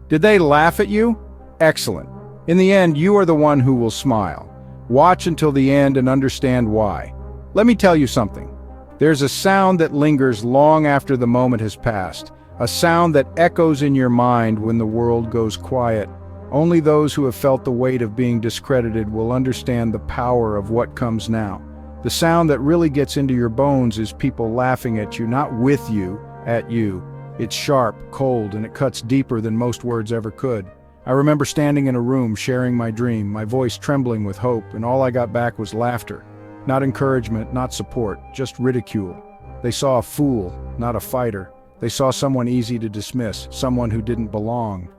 Did they laugh at you? Excellent. In the end, you are the one who will smile. Watch until the end and understand why. Let me tell you something. There's a sound that lingers long after the moment has passed, a sound that echoes in your mind when the world goes quiet. Only those who have felt the weight of being discredited will understand the power of what comes now. The sound that really gets into your bones is people laughing at you, not with you, at you. It's sharp, cold, and it cuts deeper than most words ever could. I remember standing in a room, sharing my dream, my voice trembling with hope, and all I got back was laughter. Not encouragement, not support, just ridicule. They saw a fool, not a fighter. They saw someone easy to dismiss, someone who didn't belong.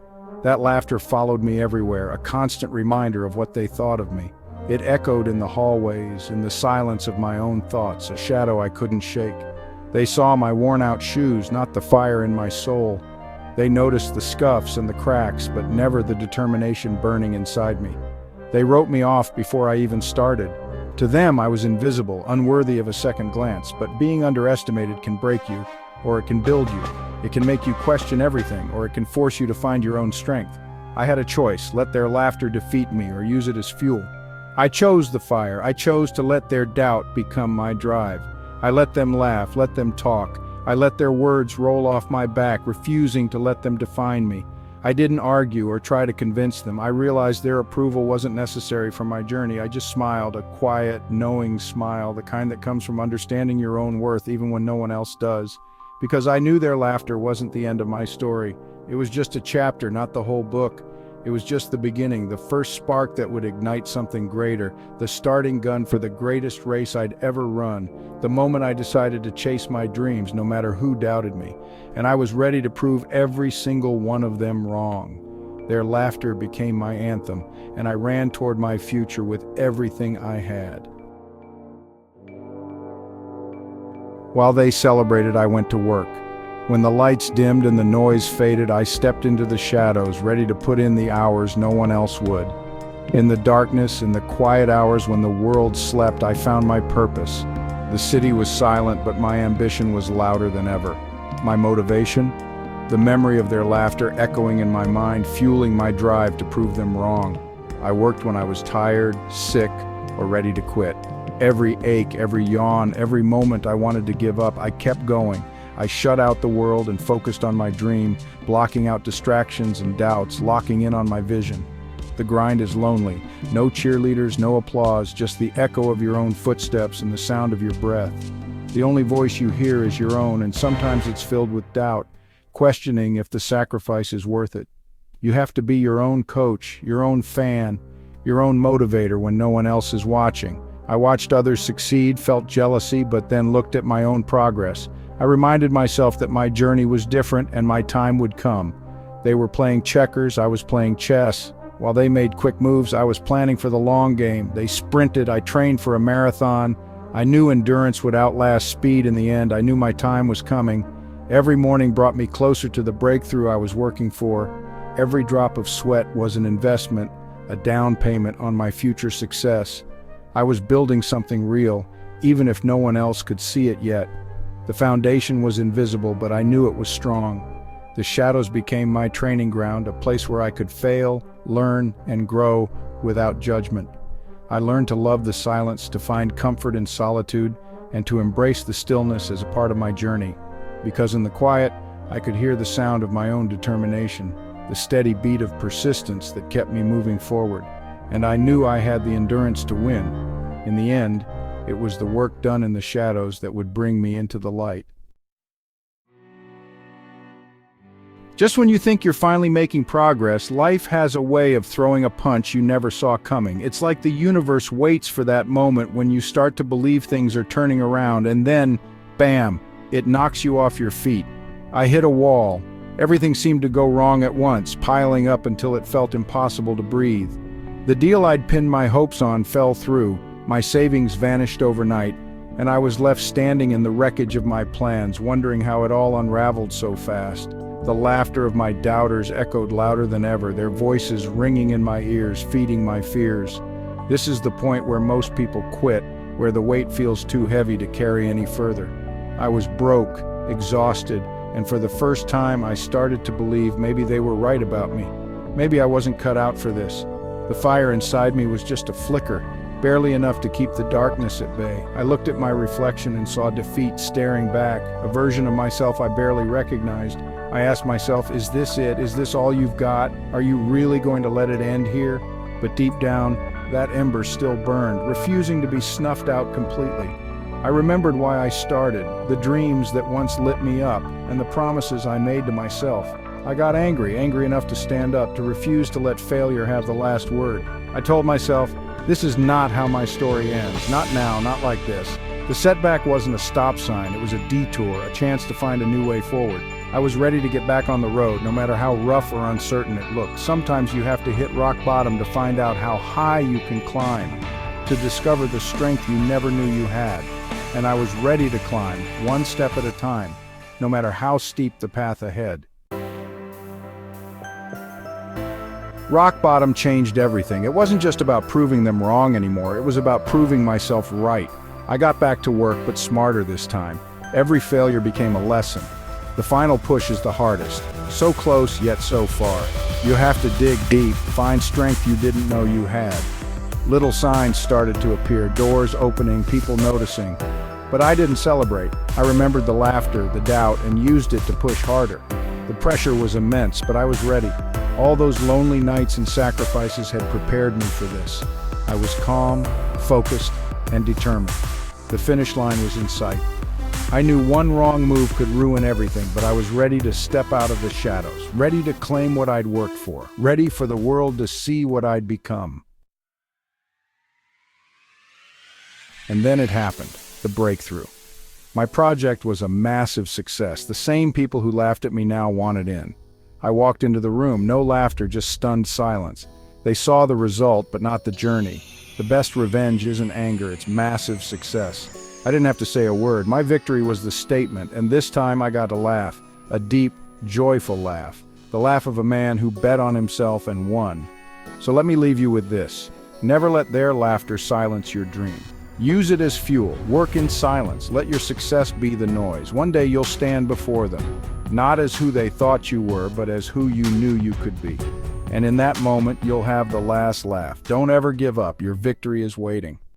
That laughter followed me everywhere, a constant reminder of what they thought of me. It echoed in the hallways, in the silence of my own thoughts, a shadow I couldn't shake. They saw my worn-out shoes, not the fire in my soul. They noticed the scuffs and the cracks, but never the determination burning inside me. They wrote me off before I even started. To them, I was invisible, unworthy of a second glance, but being underestimated can break you, or it can build you. It can make you question everything, or it can force you to find your own strength. I had a choice: let their laughter defeat me or use it as fuel. I chose the fire. I chose to let their doubt become my drive. I let them laugh, let them talk. I let their words roll off my back, refusing to let them define me. I didn't argue or try to convince them. I realized their approval wasn't necessary for my journey. I just smiled, a quiet, knowing smile, the kind that comes from understanding your own worth even when no one else does. Because I knew their laughter wasn't the end of my story. It was just a chapter, not the whole book. It was just the beginning, the first spark that would ignite something greater, the starting gun for the greatest race I'd ever run, the moment I decided to chase my dreams no matter who doubted me. And I was ready to prove every single one of them wrong. Their laughter became my anthem, and I ran toward my future with everything I had. While they celebrated, I went to work. When the lights dimmed and the noise faded, I stepped into the shadows, ready to put in the hours no one else would. In the darkness, in the quiet hours when the world slept, I found my purpose. The city was silent, but my ambition was louder than ever. My motivation? The memory of their laughter echoing in my mind, fueling my drive to prove them wrong. I worked when I was tired, sick, or ready to quit. Every ache, every yawn, every moment I wanted to give up, I kept going. I shut out the world and focused on my dream, blocking out distractions and doubts, locking in on my vision. The grind is lonely. No cheerleaders, no applause, just the echo of your own footsteps and the sound of your breath. The only voice you hear is your own, and sometimes it's filled with doubt, questioning if the sacrifice is worth it. You have to be your own coach, your own fan, your own motivator when no one else is watching. I watched others succeed, felt jealousy, but then looked at my own progress. I reminded myself that my journey was different and my time would come. They were playing checkers, I was playing chess. While they made quick moves, I was planning for the long game. They sprinted, I trained for a marathon. I knew endurance would outlast speed in the end. I knew my time was coming. Every morning brought me closer to the breakthrough I was working for. Every drop of sweat was an investment, a down payment on my future success. I was building something real, even if no one else could see it yet. The foundation was invisible, but I knew it was strong. The shadows became my training ground, a place where I could fail, learn, and grow without judgment. I learned to love the silence, to find comfort in solitude, and to embrace the stillness as a part of my journey. Because in the quiet, I could hear the sound of my own determination, the steady beat of persistence that kept me moving forward. And I knew I had the endurance to win. In the end, it was the work done in the shadows that would bring me into the light. Just when you think you're finally making progress, life has a way of throwing a punch you never saw coming. It's like the universe waits for that moment when you start to believe things are turning around, and then, bam, it knocks you off your feet. I hit a wall. Everything seemed to go wrong at once, piling up until it felt impossible to breathe. The deal I'd pinned my hopes on fell through. My savings vanished overnight, and I was left standing in the wreckage of my plans, wondering how it all unraveled so fast. The laughter of my doubters echoed louder than ever, their voices ringing in my ears, feeding my fears. This is the point where most people quit, where the weight feels too heavy to carry any further. I was broke, exhausted, and for the first time I started to believe maybe they were right about me. Maybe I wasn't cut out for this. The fire inside me was just a flicker, barely enough to keep the darkness at bay. I looked at my reflection and saw defeat staring back, a version of myself I barely recognized. I asked myself, is this it? Is this all you've got? Are you really going to let it end here? But deep down, that ember still burned, refusing to be snuffed out completely. I remembered why I started, the dreams that once lit me up, and the promises I made to myself. I got angry enough to stand up, to refuse to let failure have the last word. I told myself, this is not how my story ends. Not now, not like this. The setback wasn't a stop sign, it was a detour, a chance to find a new way forward. I was ready to get back on the road, no matter how rough or uncertain it looked. Sometimes you have to hit rock bottom to find out how high you can climb, to discover the strength you never knew you had. And I was ready to climb, one step at a time, no matter how steep the path ahead. Rock bottom changed everything. It wasn't just about proving them wrong anymore, it was about proving myself right. I got back to work, but smarter this time. Every failure became a lesson. The final push is the hardest. So close, yet so far. You have to dig deep, find strength you didn't know you had. Little signs started to appear, doors opening, people noticing. But I didn't celebrate. I remembered the laughter, the doubt, and used it to push harder. The pressure was immense, but I was ready. All those lonely nights and sacrifices had prepared me for this. I was calm, focused, and determined. The finish line was in sight. I knew one wrong move could ruin everything, but I was ready to step out of the shadows, ready to claim what I'd worked for, ready for the world to see what I'd become. And then it happened, the breakthrough. My project was a massive success. The same people who laughed at me now wanted in. I walked into the room, no laughter, just stunned silence. They saw the result, but not the journey. The best revenge isn't anger, it's massive success. I didn't have to say a word. My victory was the statement, and this time I got a laugh, a deep, joyful laugh, the laugh of a man who bet on himself and won. So let me leave you with this. Never let their laughter silence your dream. Use it as fuel. Work in silence. Let your success be the noise. One day you'll stand before them, not as who they thought you were, but as who you knew you could be. And in that moment, you'll have the last laugh. Don't ever give up. Your victory is waiting.